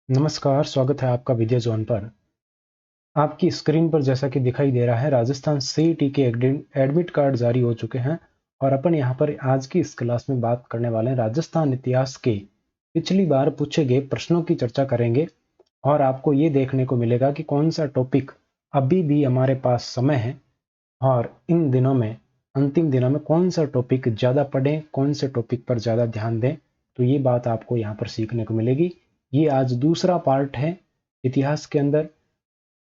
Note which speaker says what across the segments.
Speaker 1: नमस्कार, स्वागत है आपका विद्या जोन पर। आपकी स्क्रीन पर जैसा कि दिखाई दे रहा है, राजस्थान सीईटी के एडमिट कार्ड जारी हो चुके हैं और अपन यहाँ पर आज की इस क्लास में बात करने वाले हैं राजस्थान इतिहास के पिछली बार पूछे गए प्रश्नों की चर्चा करेंगे और आपको ये देखने को मिलेगा कि कौन सा टॉपिक अभी भी हमारे पास समय है और इन दिनों में अंतिम दिनों में कौन सा टॉपिक ज़्यादा पढ़ें, कौन से टॉपिक पर ज़्यादा ध्यान दें। तो ये बात आपको यहाँ पर सीखने को मिलेगी। ये आज दूसरा पार्ट है। इतिहास के अंदर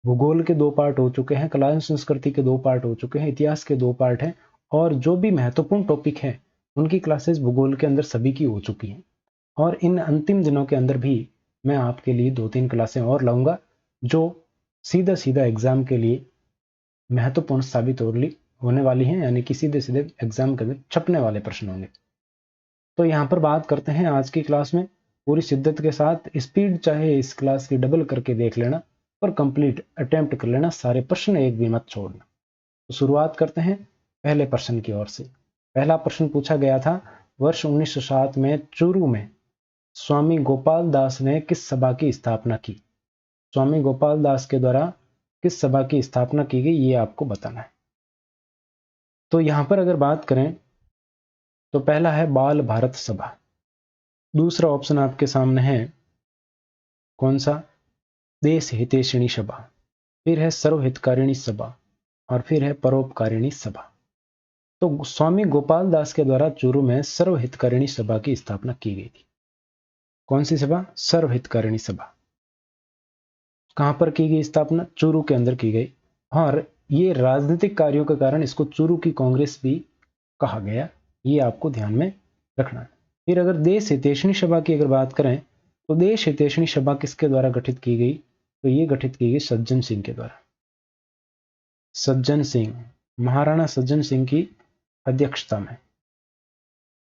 Speaker 1: भूगोल के दो पार्ट हो चुके हैं, कला एवं संस्कृति के दो पार्ट हो चुके हैं, इतिहास के दो पार्ट हैं और जो भी महत्वपूर्ण टॉपिक हैं उनकी क्लासेस भूगोल के अंदर सभी की हो चुकी हैं। और इन अंतिम दिनों के अंदर भी मैं आपके लिए 2-3 क्लासें और लाऊंगा जो सीधा सीधा एग्जाम के लिए महत्वपूर्ण साबित होने वाली हैं, यानी कि सीधे सीधे एग्जाम के अंदर छपने वाले प्रश्न होंगे। तो यहाँ पर बात करते हैं आज की क्लास में पूरी शिद्दत के साथ। स्पीड चाहे इस क्लास की डबल करके देख लेना और कंप्लीट अटेम्प्ट कर लेना, सारे प्रश्न एक भी मत छोड़ना। तो शुरुआत करते हैं पहले प्रश्न की ओर से। पहला प्रश्न पूछा गया था, वर्ष 1907 में चूरू में स्वामी गोपाल दास ने किस सभा की स्थापना की? स्वामी गोपाल दास के द्वारा किस सभा की स्थापना की गई, ये आपको बताना है। तो यहां पर अगर बात करें तो पहला है बाल भारत सभा। दूसरा ऑप्शन आपके सामने है कौन सा? देश हितैषिणी सभा। फिर है सर्वहितकारिणी सभा और फिर है परोपकारिणी सभा। तो स्वामी गोपाल दास के द्वारा चूरू में सर्वहितकारिणी सभा की स्थापना की गई थी। कौन सी सभा? सर्वहितकारिणी सभा। कहां पर की गई स्थापना? चूरू के अंदर की गई। और ये राजनीतिक कार्यों के कारण इसको चूरू की कांग्रेस भी कहा गया, ये आपको ध्यान में रखना है। फिर अगर देश हितैषिणी सभा की अगर बात करें तो देश हितैषिणी सभा किसके द्वारा गठित की गई? तो ये गठित की गई सज्जन सिंह के द्वारा। सज्जन सिंह, महाराणा सज्जन सिंह की अध्यक्षता में,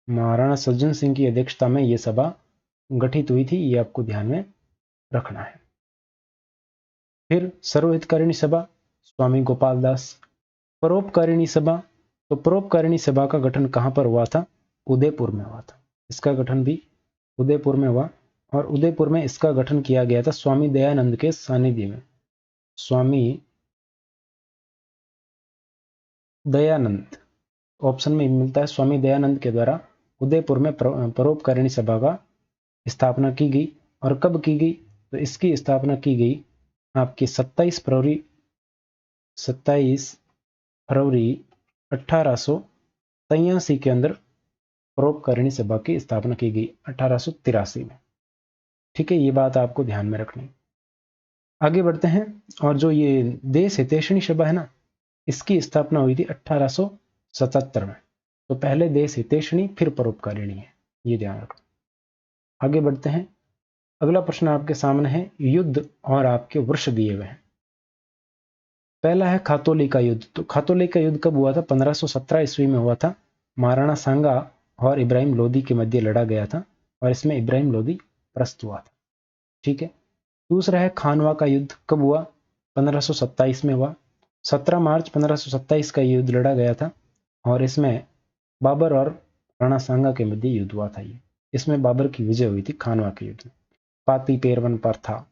Speaker 1: महाराणा सज्जन सिंह की अध्यक्षता में यह सभा गठित हुई थी, ये आपको ध्यान में रखना है। फिर सर्वहितकारिणी सभा, स्वामी गोपाल दास। परोपकारिणी सभा, तो परोपकारिणी सभा का गठन कहां पर हुआ था? उदयपुर में हुआ था। इसका गठन भी उदयपुर में हुआ और उदयपुर में इसका गठन किया गया था स्वामी दयानंद के सानिध्य में। स्वामी दयानंद, ऑप्शन में मिलता है स्वामी दयानंद के द्वारा उदयपुर में परोपकारिणी सभा का स्थापना की गई। और कब की गई? तो इसकी स्थापना की गई आपकी 27 फरवरी 1883 के अंदर परोपकारिणी सभा की स्थापना की गई, 1883 में। ठीक है, ये बात आपको ध्यान में रखनी। आगे बढ़ते हैं। और जो ये देश हितैषिणी सभा है ना, इसकी स्थापना हुई थी 1877 में। तो पहले देश हितैषिणी फिर परोपकारिणी है, ये ध्यान रखो। आगे बढ़ते हैं। अगला प्रश्न आपके सामने है, युद्ध और आपके वर्ष दिए हुए हैं। पहला है खातौली का युद्ध। तो खातौली का युद्ध कब हुआ था? 1517 ईस्वी में हुआ था। महाराणा सांगा और इब्राहिम लोदी के मध्य लड़ा गया था और इसमें इब्राहिम लोदी परास्त हुआ था। ठीक है। दूसरा है खानवा का युद्ध। कब हुआ? 1527 में हुआ। 17 मार्च 1527 का युद्ध लड़ा गया था और इसमें बाबर और राणा सांगा के मध्य युद्ध हुआ था। ये इसमें बाबर की विजय हुई थी खानवा के युद्ध में, पाती पेरवन पर था।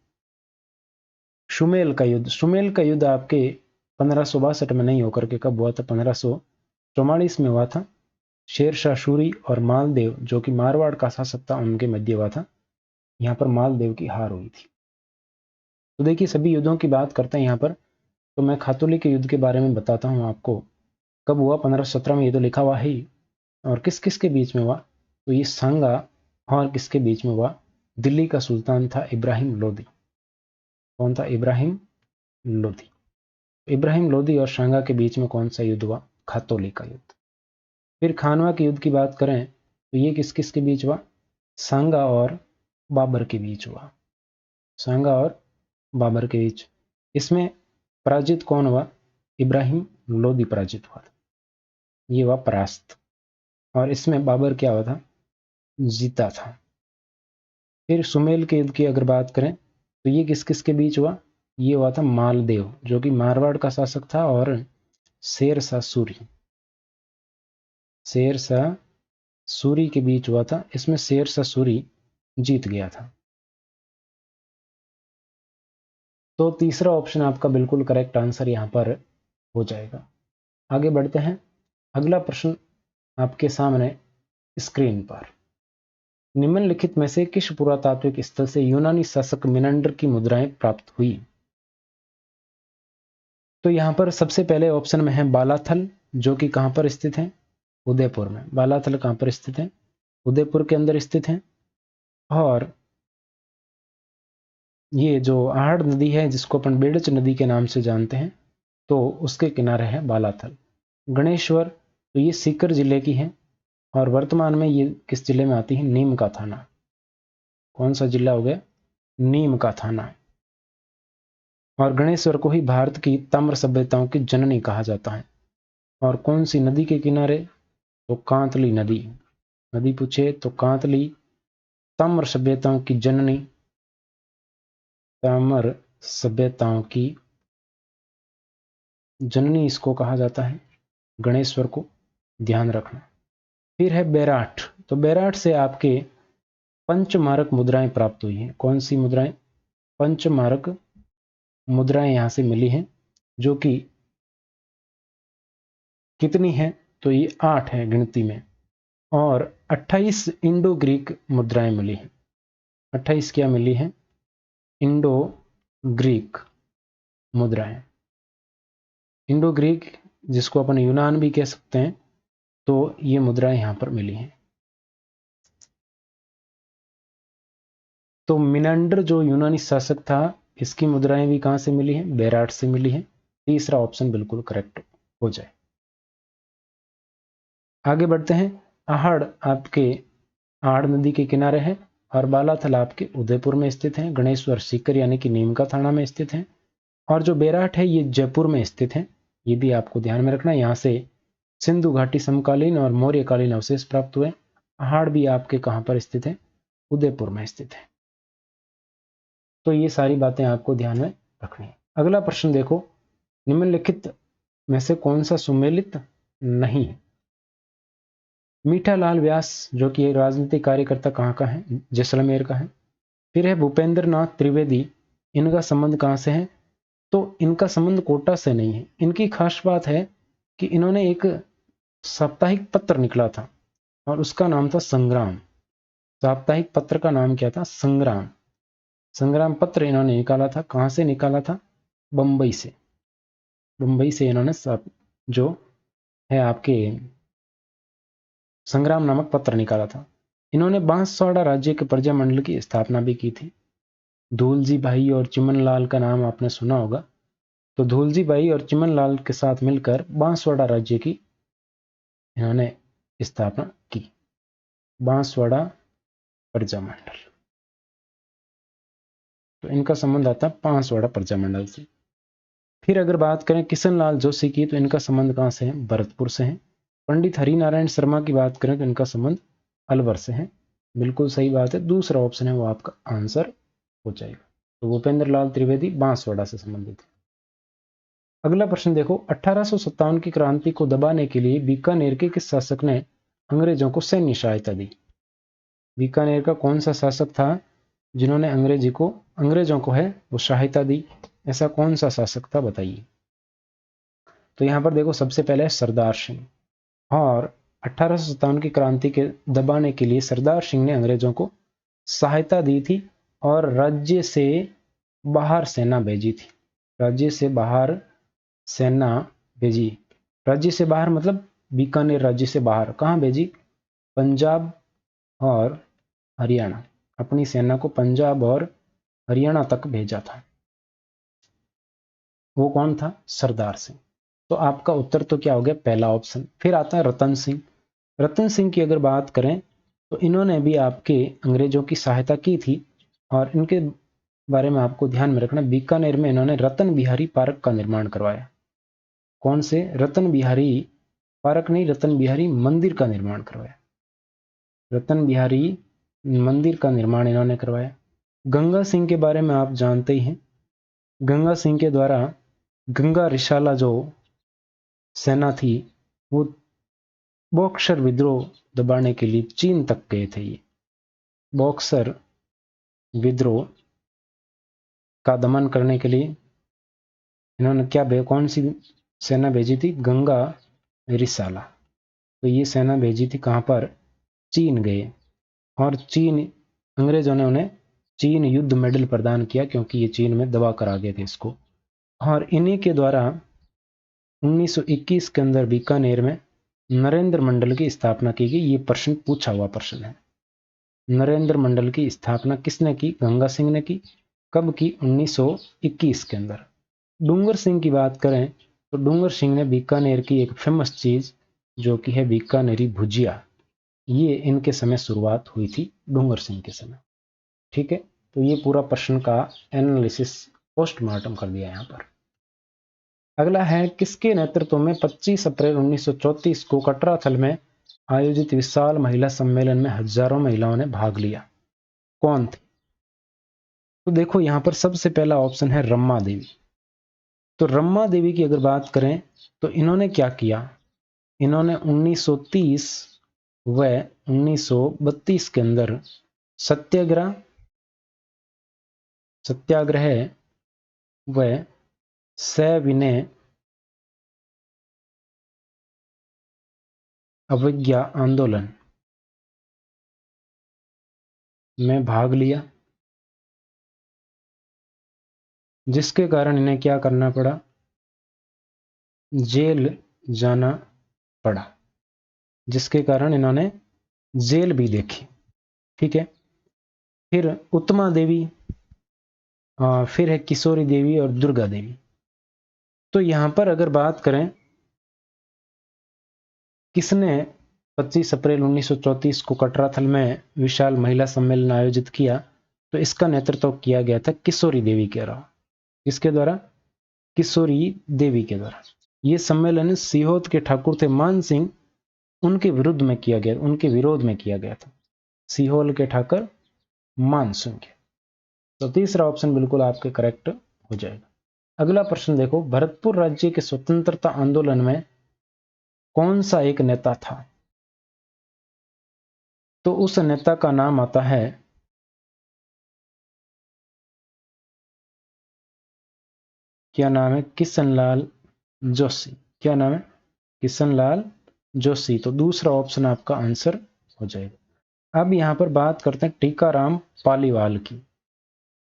Speaker 1: सुमेल का युद्ध, सुमेल का युद्ध आपके 1562 में नहीं होकर के कब हुआ था? 1544 में हुआ था। शेरशाह सूरी और मालदेव जो कि मारवाड़ का शासक था, उनके मध्य हुआ था। यहाँ पर मालदेव की हार हुई थी। तो देखिए, सभी युद्धों की बात करते हैं यहाँ पर। तो मैं खातौली के युद्ध के बारे में बताता हूँ आपको। कब हुआ? 1517 में, ये तो लिखा हुआ है ही। और किस किस के बीच में हुआ? तो ये सांगा और किसके बीच में हुआ? दिल्ली का सुल्तान था इब्राहिम लोदी। कौन था? इब्राहिम लोदी। इब्राहिम लोदी और सांगा के बीच में कौन सा युद्ध हुआ? खातौली का युद्ध। फिर खानवा के युद्ध की बात करें तो ये किस किस के बीच हुआ? सांगा और बाबर के बीच हुआ। सांगा और बाबर के बीच। इसमें पराजित कौन हुआ? इब्राहिम लोदी पराजित हुआ था, ये हुआ परास्त। और इसमें बाबर क्या हुआ था? जीता था। फिर सुमेल के युद्ध की अगर बात करें तो ये किस किस के बीच हुआ? ये हुआ था मालदेव जो कि मारवाड़ का शासक था और शेरशाह सूरी, शेरशाह सूरी के बीच हुआ था। इसमें शेरशाह सूरी जीत गया था। तो तीसरा ऑप्शन आपका बिल्कुल करेक्ट आंसर यहाँ पर हो जाएगा। आगे बढ़ते हैं। अगला प्रश्न आपके सामने स्क्रीन पर। निम्नलिखित में से किस पुरातात्विक स्थल से यूनानी शासक मिनंडर की मुद्राएं प्राप्त हुई? तो यहाँ पर सबसे पहले ऑप्शन में है बालाथल, जो कि कहाँ पर स्थित है? उदयपुर में। बालाथल कहाँ पर स्थित है? उदयपुर के अंदर स्थित है। और ये जो आहड़ नदी है, जिसको अपन बेड़च नदी के नाम से जानते हैं, तो उसके किनारे है बालाथल। गणेश्वर, तो ये सीकर जिले की है और वर्तमान में ये किस जिले में आती है? नीम का थाना। कौन सा जिला हो गया? नीम का थाना। और गणेश्वर को ही भारत की ताम्र सभ्यताओं की जननी कहा जाता है। और कौन सी नदी के किनारे? तो कांतली नदी। नदी पूछे तो कांतली ताम्र सभ्यताओं की जननी, ताम्र सभ्यताओं की जननी इसको कहा जाता है, गणेश्वर को, ध्यान रखना। फिर है बैराठ। तो बैराठ से आपके पंचमारक मुद्राएं प्राप्त हुई हैं। कौन सी मुद्राएं? पंचमारक मुद्राएं यहां से मिली हैं, जो कि कितनी है? तो ये 8 है गिनती में। और 28 इंडो ग्रीक मुद्राएं मिली हैं। 28 क्या मिली हैं? इंडो ग्रीक मुद्राएं। इंडो ग्रीक, जिसको अपन यूनान भी कह सकते हैं, तो ये मुद्राएं यहां पर मिली हैं। तो मिनंडर जो यूनानी शासक था, इसकी मुद्राएं भी कहां से मिली हैं? बैराठ से मिली हैं। तीसरा ऑप्शन बिल्कुल करेक्ट हो जाए। आगे बढ़ते हैं। आहड़ आपके आहड़ नदी के किनारे है और बालाथल आपके उदयपुर में स्थित है। गणेश्वर सीकर यानी कि नीम का थाना में स्थित है। और जो बैराठ है ये जयपुर में स्थित है। ये भी आपको ध्यान में रखना। यहाँ से सिंधु घाटी समकालीन और मौर्यकालीन अवशेष प्राप्त हुए। आहड़ भी आपके कहाँ पर स्थित है? उदयपुर में स्थित है। तो ये सारी बातें आपको ध्यान में रखनी है। अगला प्रश्न देखो, निम्नलिखित में से कौन सा सुमेलित नहीं है? मीठा लाल व्यास, जो कि एक राजनीतिक कार्यकर्ता, कहाँ का है? जैसलमेर का है। फिर है भूपेंद्र नाथ त्रिवेदी, इनका संबंध कहाँ से है? तो इनका संबंध कोटा से नहीं है। इनकी खास बात है कि इन्होंने एक साप्ताहिक पत्र निकला था और उसका नाम था संग्राम। साप्ताहिक पत्र का नाम क्या था? संग्राम। संग्राम पत्र इन्होंने निकाला था। कहां से निकाला था? बंबई से। बंबई से इन्होंने जो है आपके संग्राम नामक पत्र निकाला था। इन्होंने बांसवाड़ा राज्य के प्रजा मंडल की स्थापना भी की थी। धूलजी भाई और चिमन लाल का नाम आपने सुना होगा। तो धूलजी भाई और चिमन लाल के साथ मिलकर बांसवाड़ा राज्य की इन्होंने स्थापना की। बांसवाड़ा प्रजा मंडल, तो इनका संबंध आता है बांसवाड़ा प्रजा मंडल से। फिर अगर बात करें किशन लाल जोशी की, तो इनका संबंध कहां से है? भरतपुर से है। पंडित हरिनारायण शर्मा की बात करें तो इनका संबंध अलवर से है। बिल्कुल सही बात है, दूसरा ऑप्शन है वो आपका आंसर हो जाएगा। तो भूपेंद्र लाल त्रिवेदी बांसवाड़ा से संबंधित है। अगला प्रश्न देखो, 1857 की क्रांति को दबाने के लिए बीकानेर के किस शासक ने अंग्रेजों को सैन्य सहायता दी? बीकानेर का कौन सा शासक था जिन्होंने अंग्रेजों को है वो सहायता दी? ऐसा कौन सा शासक था, बताइए। तो यहां पर देखो, सबसे पहले सरदार सिंह। और 1857 की क्रांति के दबाने के लिए सरदार सिंह ने अंग्रेजों को सहायता दी थी और राज्य से बाहर सेना भेजी थी। राज्य से बाहर सेना भेजी। राज्य से बाहर मतलब बीकानेर राज्य से बाहर कहां भेजी? पंजाब और हरियाणा। अपनी सेना को पंजाब और हरियाणा तक भेजा था। वो कौन था? सरदार सिंह। तो आपका उत्तर तो क्या हो गया? पहला ऑप्शन। फिर आता है रतन सिंह। रतन सिंह की अगर बात करें तो इन्होंने भी आपके अंग्रेजों की सहायता की थी और इनके बारे में आपको ध्यान में रखना, बीकानेर में इन्होंने रतन बिहारी पार्क का निर्माण करवाया। कौन से? रतन बिहारी पार्क नहीं, रतन बिहारी मंदिर का निर्माण करवाया। रतन बिहारी मंदिर का निर्माण इन्होंने करवाया। गंगा सिंह के बारे में आप जानते ही हैं। गंगा सिंह के द्वारा गंगा रिसाला जो सेना थी वो बॉक्सर विद्रोह दबाने के लिए चीन तक गए थे। ये बॉक्सर विद्रोह का दमन करने के लिए इन्होंने कौन सी सेना भेजी थी? गंगा रिसाला। तो ये सेना भेजी थी कहाँ पर? चीन गए, और चीन, अंग्रेजों ने उन्हें चीन युद्ध मेडल प्रदान किया, क्योंकि ये चीन में दबा कर आ गए थे इसको। और इन्हीं के द्वारा 1921 के अंदर बीकानेर में नरेंद्र मंडल की स्थापना की गई। ये प्रश्न पूछा हुआ प्रश्न है। नरेंद्र मंडल की स्थापना किसने की? गंगा सिंह ने की। कब की? 1921 के अंदर। डूंगर सिंह की बात करें तो डूंगर सिंह ने बीकानेर की एक फेमस चीज जो कि है बीकानेरी भुजिया, ये इनके समय शुरुआत हुई थी, डूंगर सिंह के समय। ठीक है, तो ये पूरा प्रश्न का एनालिसिस पोस्टमार्टम कर दिया यहाँ पर। अगला है, किसके नेतृत्व में 25 अप्रैल 1934 को कटराथल में आयोजित विशाल महिला सम्मेलन में हजारों महिलाओं ने भाग लिया? कौन थी? तो देखो यहाँ पर सबसे पहला ऑप्शन है रमा देवी। तो रमा देवी की अगर बात करें तो इन्होंने क्या किया? इन्होंने 1930 व 1932 के अंदर सत्याग्रह व सविनय अवज्ञा आंदोलन में भाग लिया, जिसके कारण इन्हें क्या करना पड़ा? जेल जाना पड़ा, जिसके कारण इन्होंने जेल भी देखी। ठीक है, फिर उत्तमा देवी, फिर है किशोरी देवी और दुर्गा देवी। तो यहां पर अगर बात करें किसने 25 अप्रैल 1934 को कटराथल में विशाल महिला सम्मेलन आयोजित किया, तो इसका नेतृत्व किया गया था किशोरी देवी के द्वारा। किसके द्वारा? किशोरी देवी के द्वारा। यह सम्मेलन सीहोर के ठाकुर थे मान सिंह, उनके विरुद्ध में किया गया, उनके विरोध में किया गया था, सीहोर के ठाकुर मान सिंह के। तो तीसरा ऑप्शन बिल्कुल आपके करेक्ट हो जाएगा। अगला प्रश्न देखो, भरतपुर राज्य के स्वतंत्रता आंदोलन में कौन सा एक नेता था? तो उस नेता का नाम आता है क्या नाम है? किशनलाल जोशी। क्या नाम है? किशनलाल जोशी। तो दूसरा ऑप्शन आपका आंसर हो जाएगा। अब यहां पर बात करते हैं टीकाराम पालीवाल की।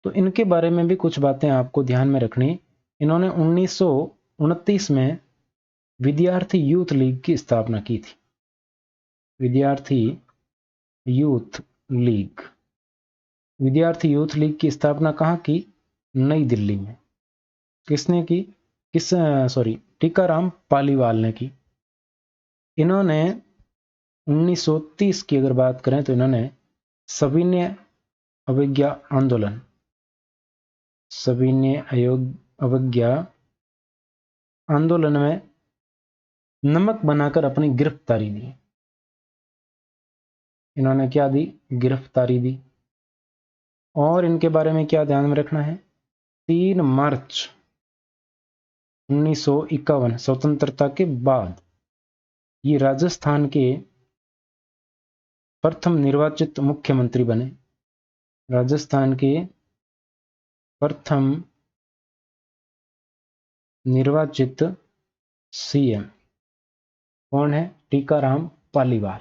Speaker 1: तो इनके बारे में भी कुछ बातें आपको ध्यान में रखनी। इन्होंने 1929 में विद्यार्थी यूथ लीग की स्थापना की थी। विद्यार्थी यूथ लीग। विद्यार्थी यूथ लीग की स्थापना कहाँ की? नई दिल्ली में। किसने की? टीकाराम पालीवाल ने की। इन्होंने 1930 की अगर बात करें तो इन्होंने सविनय अवज्ञा आंदोलन में नमक बनाकर अपनी गिरफ्तारी दी। इन्होंने क्या दी? गिरफ्तारी दी। और इनके बारे में क्या ध्यान में रखना है? 3 मार्च 1951 स्वतंत्रता के बाद ये राजस्थान के प्रथम निर्वाचित मुख्यमंत्री बने। राजस्थान के प्रथम निर्वाचित सीएम कौन है? टीकाराम पालीवाल।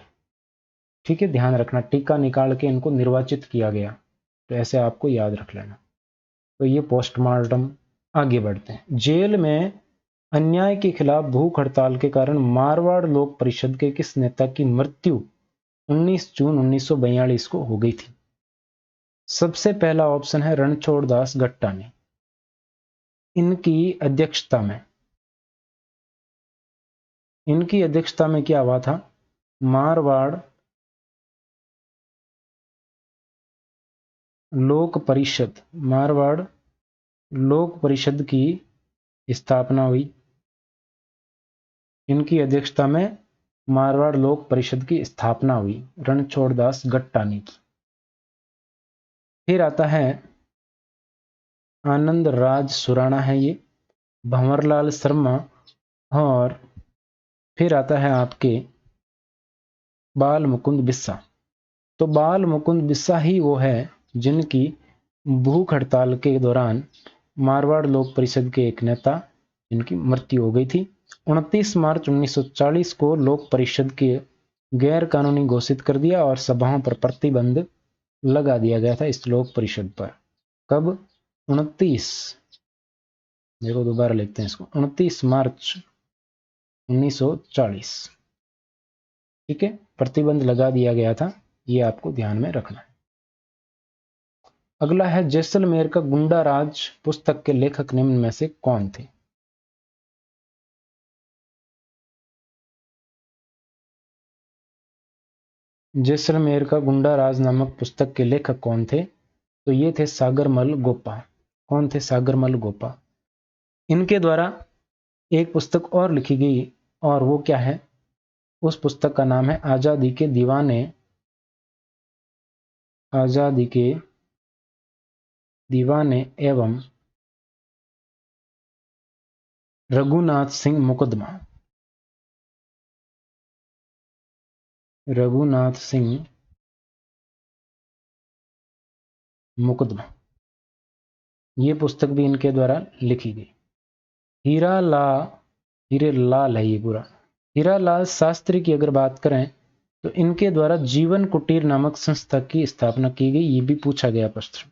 Speaker 1: ठीक है, ध्यान रखना, टीका निकाल के इनको निर्वाचित किया गया, तो ऐसे आपको याद रख लेना। तो ये पोस्टमार्टम। आगे बढ़ते हैं। जेल में अन्याय के खिलाफ भूख हड़ताल के कारण मारवाड़ लोक परिषद के किस नेता की मृत्यु 19 जून 1942 को हो गई थी? सबसे पहला ऑप्शन है रणछोड़ दास गट्टानी। इनकी अध्यक्षता में क्या हुआ था? मारवाड़ लोक परिषद की स्थापना हुई। इनकी अध्यक्षता में मारवाड़ लोक परिषद की स्थापना हुई रणछोड़ दास गट्टानी की। फिर आता है आनंद राज सुराणा है ये, भंवरलाल शर्मा, और फिर आता है आपके बाल मुकुंद बिस्सा। तो बाल मुकुंद बिस्सा ही वो है जिनकी भूख हड़ताल के दौरान मारवाड़ लोक परिषद के एक नेता इनकी मृत्यु हो गई थी। 29 मार्च 1940 को लोक परिषद के गैर कानूनी घोषित कर दिया और सभाओं पर प्रतिबंध लगा दिया गया था इस लोक परिषद पर। कब? 29, देखो दोबारा लिखते हैं इसको, 29 मार्च 1940, ठीक है, प्रतिबंध लगा दिया गया था, ये आपको ध्यान में रखना है। अगला है जैसलमेर का गुंडा राज पुस्तक के लेखक निम्न में से कौन थे? जैसलमेर का गुंडा राज नामक पुस्तक के लेखक कौन थे? तो ये थे सागरमल गोपा। कौन थे? सागरमल गोपा। इनके द्वारा एक पुस्तक और लिखी गई, और वो क्या है? उस पुस्तक का नाम है आजादी के दीवाने, आजादी के दीवाने एवं रघुनाथ सिंह मुकदमा। रघुनाथ सिंह मुकदमा, ये पुस्तक भी इनके द्वारा लिखी गई। हीरेलाल है ये पूरा। हीरालाल शास्त्री की अगर बात करें तो इनके द्वारा जीवन कुटीर नामक संस्था की स्थापना की गई, ये भी पूछा गया प्रश्न।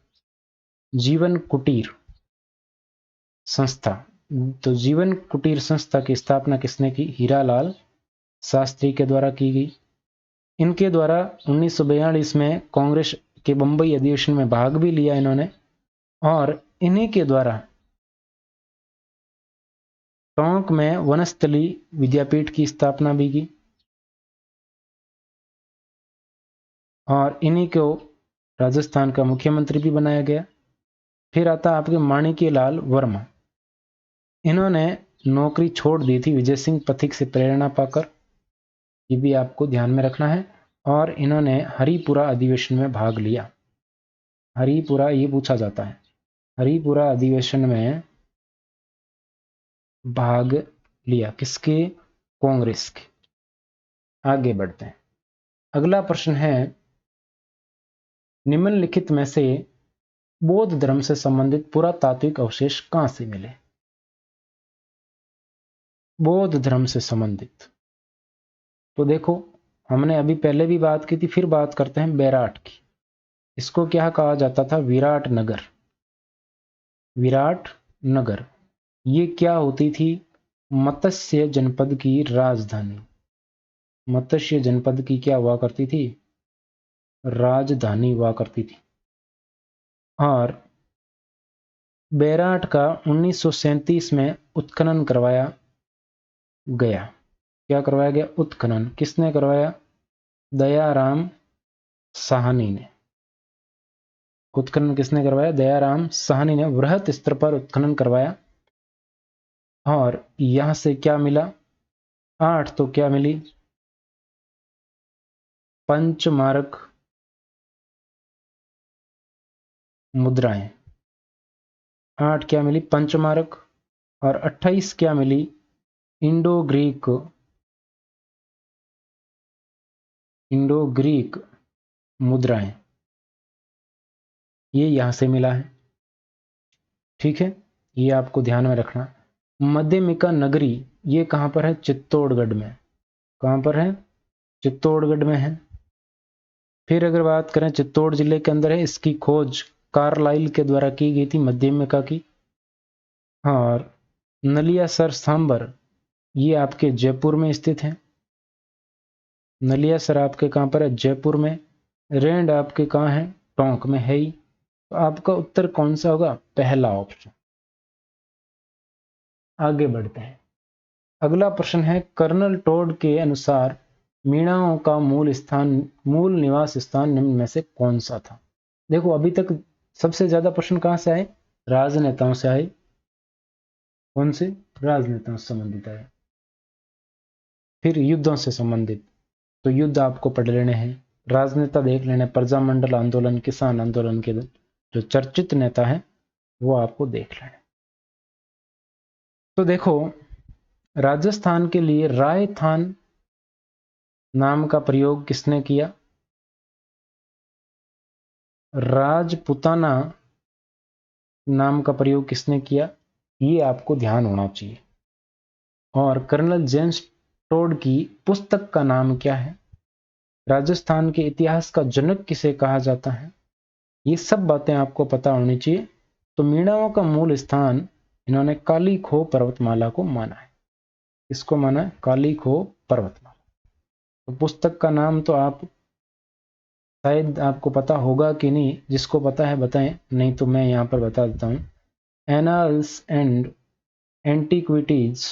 Speaker 1: जीवन कुटीर संस्था, तो जीवन कुटीर संस्था की स्थापना किसने की? हीरालाल शास्त्री के द्वारा की गई। इनके द्वारा 1942 में कांग्रेस के बंबई अधिवेशन में भाग भी लिया इन्होंने, और इन्हीं के द्वारा टोंक में वनस्थली विद्यापीठ की स्थापना भी की, और इन्हीं को राजस्थान का मुख्यमंत्री भी बनाया गया। फिर आता आपके माणिक्य लाल वर्मा। इन्होंने नौकरी छोड़ दी थी विजय सिंह पथिक से प्रेरणा पाकर, ये भी आपको ध्यान में रखना है। और इन्होंने हरिपुरा अधिवेशन में भाग लिया। हरिपुरा, ये पूछा जाता है, हरिपुरा अधिवेशन में भाग लिया किसके? कांग्रेस के। आगे बढ़ते हैं। अगला प्रश्न है, निम्नलिखित में से बौद्ध धर्म से संबंधित पुरातात्विक अवशेष कहां से मिले? बौद्ध धर्म से संबंधित, तो देखो हमने अभी पहले भी बात की थी, फिर बात करते हैं बैराट की। इसको क्या कहा जाता था? विराट नगर। विराट नगर, ये क्या होती थी? मत्स्य जनपद की राजधानी। मत्स्य जनपद की क्या हुआ करती थी? राजधानी हुआ करती थी। और बैराट का 1937 में उत्खनन करवाया गया। क्या करवाया गया? उत्खनन। किसने करवाया? दयाराम साहनी ने। उत्खनन किसने करवाया? दयाराम साहनी ने वृहत स्तर पर उत्खनन करवाया। और यहां से क्या मिला? 8 तो क्या मिली? पंचमारक मुद्राएं। 8 क्या मिली? पंचमारक। और 28 क्या मिली? इंडो ग्रीक मुद्राएं। ये यहां से मिला है, ठीक है, ये आपको ध्यान में रखना। मध्यमिका नगरी, ये कहां पर है? चित्तौड़गढ़ में। कहां पर है? चित्तौड़गढ़ में है। फिर अगर बात करें चित्तौड़ जिले के अंदर है, इसकी खोज कार्लाइल के द्वारा की गई थी, मध्यमिका की। और नलियासर सांबर, ये आपके जयपुर में स्थित है। नलियासर आपके कहां पर है? जयपुर में। रेंड आपके कहां है? टोंक में है ही। तो आपका उत्तर कौन सा होगा? पहला ऑप्शन। आगे बढ़ते हैं। अगला प्रश्न है, कर्नल टोड के अनुसार मीणाओं का मूल निवास स्थान निम्न में से कौन सा था? देखो अभी तक सबसे ज्यादा प्रश्न कहां से आए? राजनेताओं से आए। कौन से? राजनेताओं से संबंधित आए। फिर युद्धों से संबंधित, तो युद्ध आपको पढ़ लेने हैं। राजनेता देख लेने, प्रजामंडल आंदोलन, किसान आंदोलन के जो चर्चित नेता है वो आपको देख लेने। तो देखो राजस्थान के लिए रायथान नाम का प्रयोग किसने किया? राजपुताना नाम का प्रयोग किसने किया, ये आपको ध्यान होना चाहिए। और कर्नल जेम्स टोड की पुस्तक का नाम क्या है, राजस्थान के इतिहास का जनक किसे कहा जाता है, ये सब बातें आपको पता होनी चाहिए। तो मीणाओं का मूल स्थान इन्होंने काली खो पर्वतमाला को माना है। इसको माना है काली खो पर्वतमाला। तो पुस्तक का नाम तो आप शायद आपको पता होगा कि नहीं, जिसको पता है बताएं, नहीं तो मैं यहाँ पर बता देता हूँ। Annals and antiquities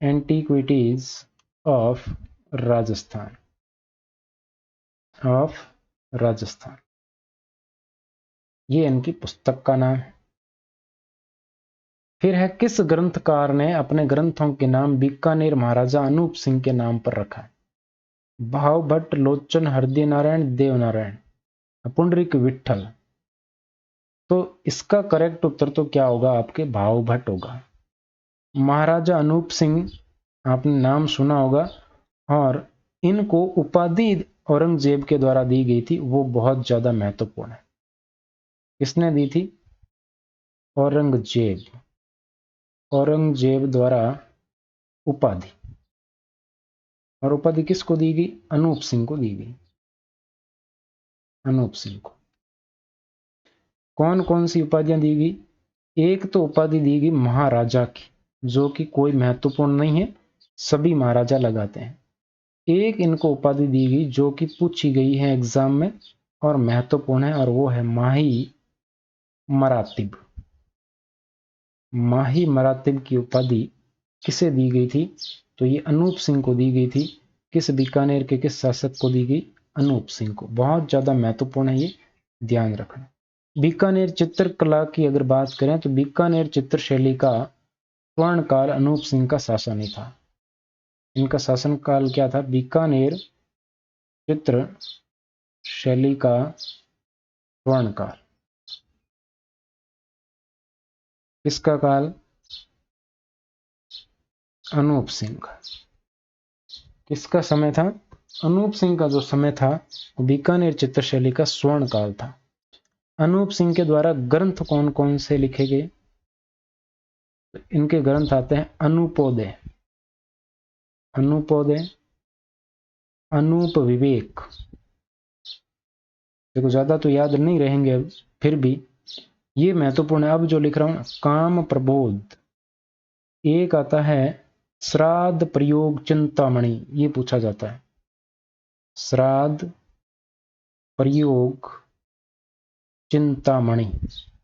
Speaker 1: antiquities of Rajasthan ये इनकी पुस्तक का नाम है। फिर है किस ग्रंथकार ने अपने ग्रंथों के नाम बीकानेर महाराजा अनूप सिंह के नाम पर रखा है, भाव भट्ट, लोचन, हृदय नारायण, देवनारायण, पुंडरीक विठल। तो इसका करेक्ट उत्तर तो क्या होगा, आपके भाव भट्ट होगा। महाराजा अनूप सिंह आपने नाम सुना होगा, और इनको उपाधि औरंगजेब के द्वारा दी गई थी, वो बहुत ज्यादा महत्वपूर्ण है। किसने दी थी, औरंगजेब द्वारा उपाधि। और उपाधि किसको दी गई, अनूप सिंह को दी गई, अनूप सिंह को। कौन कौन सी उपाधियां दी गई, एक तो उपाधि दी गई महाराजा की, जो कि कोई महत्वपूर्ण नहीं है, सभी महाराजा लगाते हैं। एक इनको उपाधि दी गई जो कि पूछी गई है एग्जाम में और महत्वपूर्ण है, और वो है माही मरातिब। माही मरातिब की उपाधि किसे दी गई थी, तो ये अनूप सिंह को दी गई थी। किस बीकानेर के किस शासक को दी गई, अनूप सिंह को। बहुत ज्यादा महत्वपूर्ण है, ये ध्यान रखना। बीकानेर चित्रकला की अगर बात करें तो बीकानेर चित्र शैली का स्वर्ण काल अनूप सिंह का शासन ही था। इनका शासन काल क्या था, बीकानेर चित्र शैली का स्वर्ण काल। किसका काल, अनूप सिंह का। किसका समय था, अनूप सिंह का जो समय था वो बीकानेर चित्रशैली का स्वर्ण काल था। अनूप सिंह के द्वारा ग्रंथ कौन कौन से लिखे गए, इनके ग्रंथ आते हैं अनुपोदय, अनूप विवेक। देखो ज्यादा तो याद नहीं रहेंगे अब, फिर भी ये महत्वपूर्ण है। अब जो लिख रहा हूं, काम प्रबोध। एक आता है श्राद्ध प्रयोग चिंतामणि, ये पूछा जाता है, श्राद्ध प्रयोग चिंतामणि।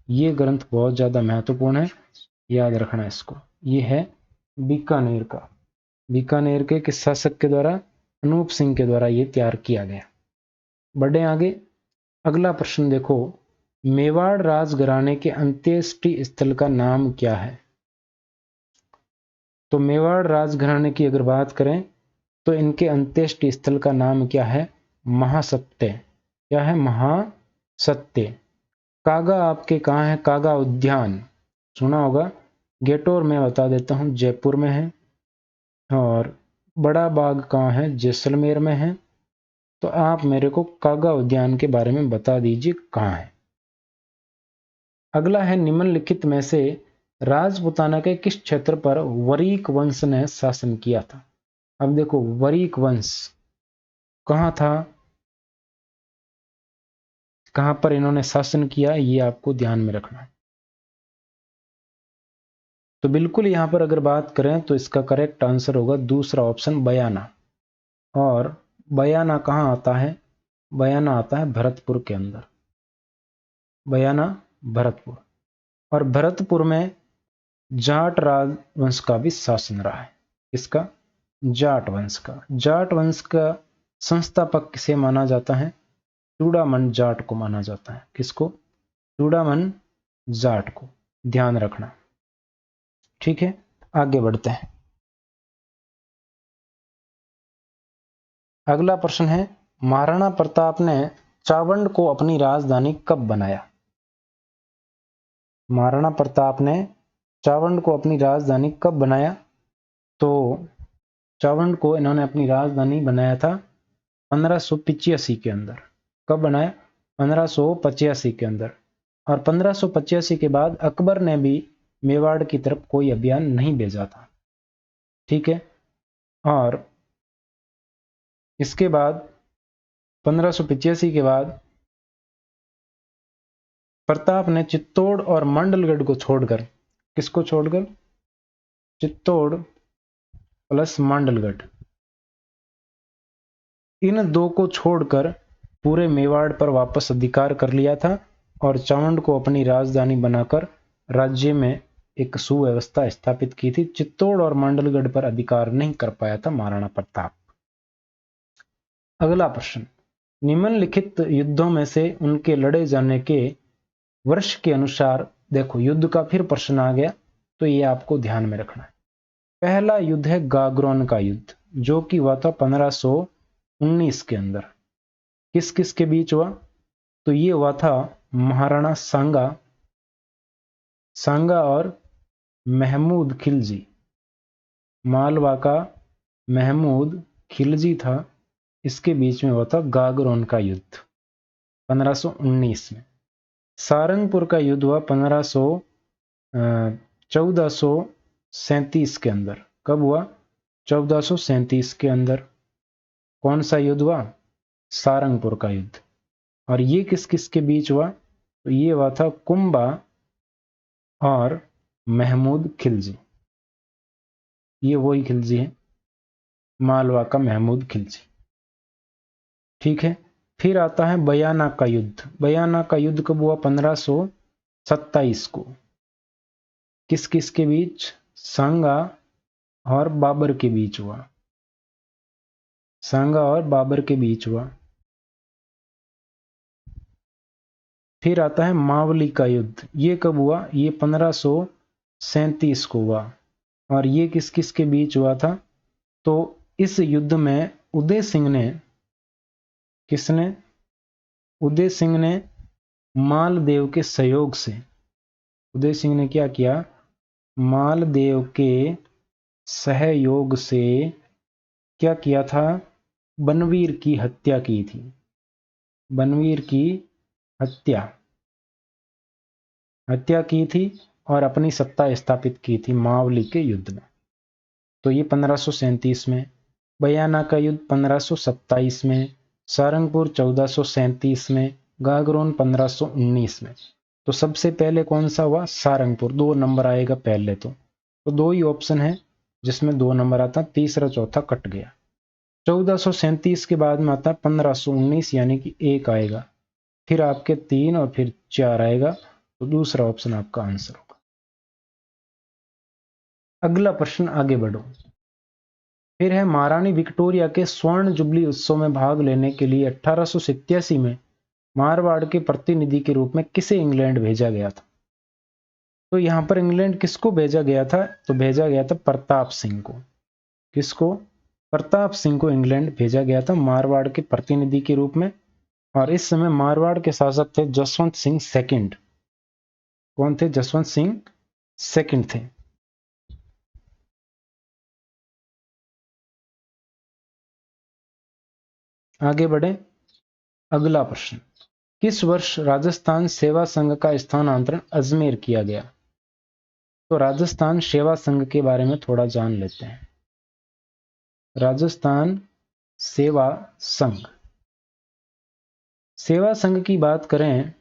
Speaker 1: ये ग्रंथ बहुत ज्यादा महत्वपूर्ण है, याद रखना इसको। ये है बीकानेर का, बीकानेर के किस शासक के द्वारा, अनूप सिंह के द्वारा ये तैयार किया गया। बढ़े आगे, अगला प्रश्न देखो, मेवाड़ राजघराने के अंत्येष्टि स्थल का नाम क्या है। तो मेवाड़ राजघराने की अगर बात करें तो इनके अंत्येष्टि स्थल का नाम क्या है, महासत्य। क्या है, महासत्य। कागा आपके कहाँ है, कागा उद्यान सुना होगा, गेटोर में बता देता हूँ, जयपुर में है। और बड़ा बाग कहाँ है, जैसलमेर में है। तो आप मेरे को कागा उद्यान के बारे में बता दीजिए कहाँ है। अगला है, निम्नलिखित में से राजपुताना के किस क्षेत्र पर वरीक वंश ने शासन किया था। अब देखो वरीक वंश कहाँ था, कहां पर इन्होंने शासन किया, ये आपको ध्यान में रखना है। तो बिल्कुल यहां पर अगर बात करें तो इसका करेक्ट आंसर होगा दूसरा ऑप्शन, बयाना। और बयाना कहां आता है, बयाना आता है भरतपुर के अंदर, बयाना भरतपुर। और भरतपुर में जाट राजवंश का भी शासन रहा है। इसका, जाट वंश का। जाट वंश का संस्थापक किसे माना जाता है, चूड़ामन जाट को माना जाता है। किसको, चूड़ामन जाट को, ध्यान रखना। ठीक है, आगे बढ़ते हैं। अगला प्रश्न है, महाराणा प्रताप ने चावंड को अपनी राजधानी कब बनाया। महाराणा प्रताप ने चावंड को अपनी राजधानी कब बनाया। तो चावंड को इन्होंने अपनी राजधानी बनाया था 1585 के अंदर। कब बनाया, 1585 के अंदर। और 1585 के बाद अकबर ने भी मेवाड़ की तरफ कोई अभियान नहीं भेजा था। ठीक है। और इसके बाद 1585 के बाद प्रताप ने चित्तौड़ और मंडलगढ़ को छोड़कर, किसको छोड़कर? चित्तौड़ प्लस मंडलगढ़, इन दो को छोड़कर पूरे मेवाड़ पर वापस अधिकार कर लिया था और चावंड को अपनी राजधानी बनाकर राज्य में एक सुव्यवस्था स्थापित की थी। चित्तौड़ और मंडलगढ़ पर अधिकार नहीं कर पाया था महाराणा प्रताप। अगला प्रश्न, निम्नलिखित युद्धों में से उनके लड़े जाने के वर्ष के अनुसार, देखो युद्ध का फिर प्रश्न आ गया, तो ये आपको ध्यान में रखना है। पहला युद्ध है गागरोन का युद्ध, जो कि हुआ था 1519 के अंदर। किस किस के बीच हुआ? तो ये हुआ था महाराणा सांगा और महमूद खिलजी। मालवा का महमूद खिलजी था, इसके बीच में हुआ था गागरोन का युद्ध 1519 में। सारंगपुर का युद्ध हुआ 1437 के अंदर। कब हुआ? 1437 के अंदर। कौन सा युद्ध हुआ? सारंगपुर का युद्ध। और ये किस किस के बीच हुआ? तो ये हुआ था कुंभा और महमूद खिलजी। ये वही खिलजी है, मालवा का महमूद खिलजी। ठीक है। फिर आता है बयाना का युद्ध। बयाना का युद्ध कब हुआ? 1527 को। किस किस के बीच? सांगा और बाबर के बीच हुआ। सांगा और बाबर के बीच हुआ। फिर आता है मावली का युद्ध। ये कब हुआ? ये 1537 को हुआ। और ये किस किस के बीच हुआ था? तो इस युद्ध में उदय सिंह ने, किसने? उदय सिंह ने मालदेव के सहयोग से, उदय सिंह ने क्या किया? मालदेव के सहयोग से क्या किया था? बनवीर की हत्या की थी। बनवीर की हत्या की थी और अपनी सत्ता स्थापित की थी मावली के युद्ध में। तो ये 1537 में। बयाना का युद्ध 1527 में। सारंगपुर 1437 में। गागरोन 1519 में। तो सबसे पहले कौन सा हुआ? सारंगपुर। 2 नंबर आएगा पहले तो 2 ही ऑप्शन है जिसमें 2 नंबर आता, तीसरा चौथा कट गया। 1437 के बाद में आता 1519, यानी कि 1 आएगा, फिर आपके 3 और फिर 4 आएगा। तो दूसरा ऑप्शन आपका आंसर होगा। अगला प्रश्न, आगे बढ़ो। फिर है महारानी विक्टोरिया के स्वर्ण जुबली उत्सव में भाग लेने के लिए 1887 में मारवाड़ के प्रतिनिधि के रूप में किसे इंग्लैंड भेजा गया था? तो यहां पर इंग्लैंड किसको भेजा गया था? तो भेजा गया था प्रताप सिंह को। किसको? प्रताप सिंह को इंग्लैंड भेजा गया था मारवाड़ के प्रतिनिधि के रूप में। और इस समय मारवाड़ के शासक थे जसवंत सिंह सेकंड। कौन थे? जसवंत सिंह सेकंड थे। आगे बढ़े। अगला प्रश्न, किस वर्ष राजस्थान सेवा संघ का स्थानांतरण अजमेर किया गया? तो राजस्थान सेवा संघ के बारे में थोड़ा जान लेते हैं। राजस्थान सेवा संघ, सेवा संघ की बात करें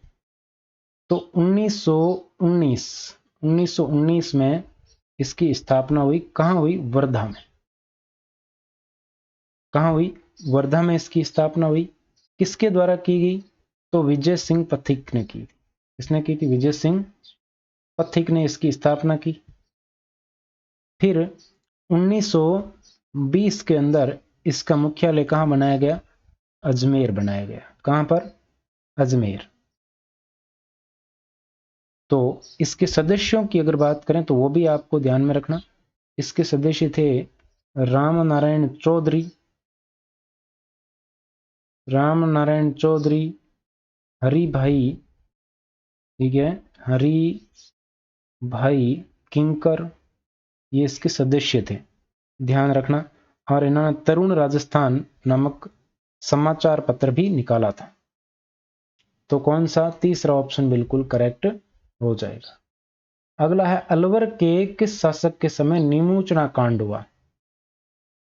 Speaker 1: तो 1919 में इसकी स्थापना हुई। कहां हुई? वर्धा में। कहां हुई? वर्धा में इसकी स्थापना हुई। किसके द्वारा की गई? तो विजय सिंह पथिक ने की। किसने की थी? विजय सिंह पथिक ने इसकी स्थापना की। फिर 1920 के अंदर इसका मुख्यालय कहां बनाया गया? अजमेर बनाया गया। कहां पर? अजमेर। तो इसके सदस्यों की अगर बात करें तो वो भी आपको ध्यान में रखना। इसके सदस्य थे राम नारायण चौधरी, हरि भाई, ठीक है, हरि भाई किंकर, ये इसके सदस्य थे, ध्यान रखना। और इन्होंने तरुण राजस्थान नामक समाचार पत्र भी निकाला था। तो कौन सा? तीसरा ऑप्शन बिल्कुल करेक्ट हो जाएगा। अगला है, अलवर के किस शासक के समय नीमूचना कांड हुआ?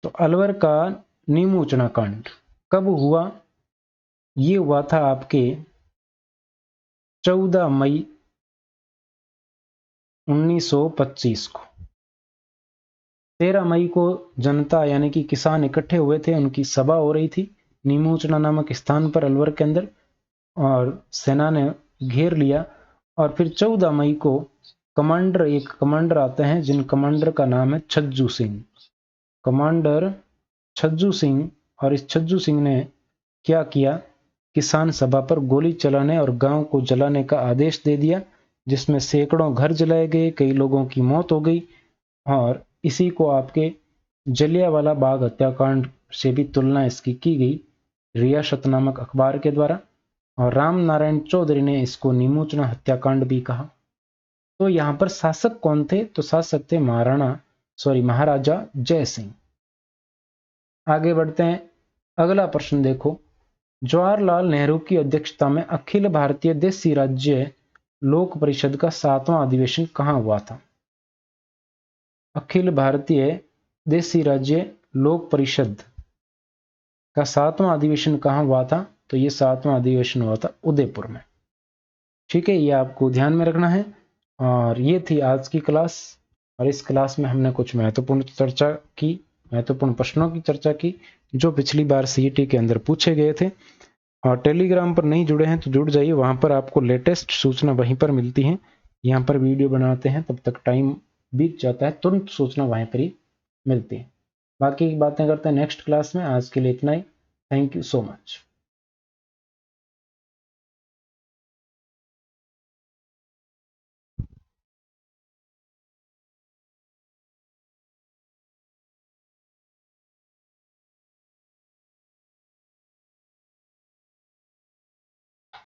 Speaker 1: तो अलवर का नीमूचना कांड कब हुआ? ये हुआ था आपके 14 मई 1925 को। 13 मई को जनता यानी कि किसान इकट्ठे हुए थे, उनकी सभा हो रही थी नीमूचना नामक स्थान पर अलवर के अंदर, और सेना ने घेर लिया। और फिर 14 मई को एक कमांडर आते हैं, जिन कमांडर का नाम है छज्जू सिंह, कमांडर छज्जू सिंह। और इस छज्जू सिंह ने क्या किया? किसान सभा पर गोली चलाने और गांव को जलाने का आदेश दे दिया, जिसमें सैकड़ों घर जलाए गए, कई लोगों की मौत हो गई। और इसी को आपके जलियांवाला बाग हत्याकांड से भी तुलना इसकी की गई रियासत नामक अखबार के द्वारा। और राम नारायण चौधरी ने इसको नीमूचना हत्याकांड भी कहा। तो यहां पर शासक कौन थे? तो शासक थे महाराजा जय सिंह। आगे बढ़ते हैं, अगला प्रश्न देखो। जवाहरलाल नेहरू की अध्यक्षता में अखिल भारतीय देशी राज्य लोक परिषद का 7वां अधिवेशन कहां हुआ था? अखिल भारतीय देशी राज्य लोक परिषद का 7वां अधिवेशन कहां हुआ था? तो ये 7वां अधिवेशन हुआ था उदयपुर में। ठीक है, ये आपको ध्यान में रखना है। और ये थी आज की क्लास, और इस क्लास में हमने कुछ महत्वपूर्ण प्रश्नों की चर्चा की जो पिछली बार सीईटी के अंदर पूछे गए थे। और टेलीग्राम पर नहीं जुड़े हैं तो जुड़ जाइए, वहां पर आपको लेटेस्ट सूचना वहीं पर मिलती है। यहाँ पर वीडियो बनाते हैं तब तक टाइम बीत जाता है, तुरंत सूचना वहीं पर ही मिलती है। बाकी की बातें करते हैं नेक्स्ट क्लास में। आज के लिए इतना ही। Thank you so much.